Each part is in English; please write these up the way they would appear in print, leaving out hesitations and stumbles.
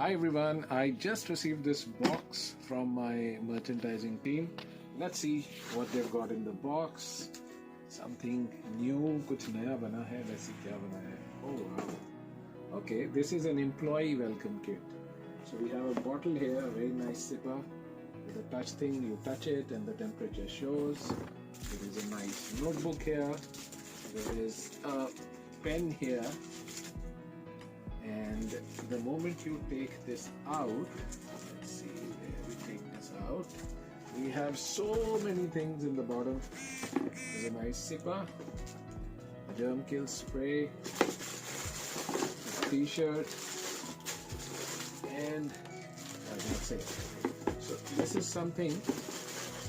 Hi everyone, I just received this box from my merchandising team. Let's see what they've got in the box. Something new, कुछ नया बना है. Let's see क्या बना है. Oh wow. Okay, this is an employee welcome kit. So we have a bottle here, a very nice sipper with a touch thing. You touch it and the temperature shows. There is a nice notebook here. There is a pen here. And the moment you take this out, let's see where we take this out, we have so many things in the bottom. There's a nice zipper, a germ kill spray, a t-shirt, and that's it. So this is something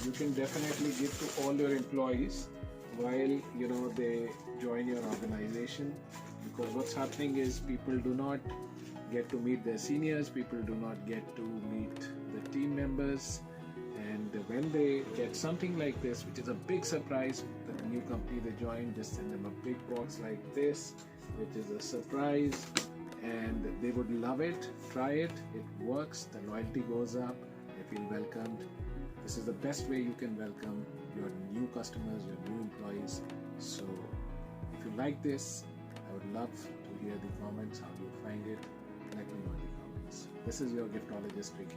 you can definitely give to all your employees while they join your organization. Because what's happening is people do not get to meet their seniors, people do not get to meet the team members, and when they get something like this, which is a big surprise, the new company they join, just send them a big box like this, which is a surprise, and they would love it. Try it, it works, the loyalty goes up, they feel welcomed. This is the best way you can welcome your new customers, your new employees. So if you like this, I would love to hear the comments. How do you find it? Let me know in the comments. This is your giftologist Ricky,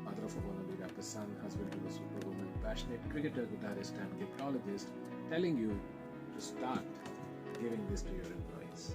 mother of a wannabe rapper son, husband to a superwoman, passionate cricketer, guitarist and giftologist, telling you to start giving this to your employees.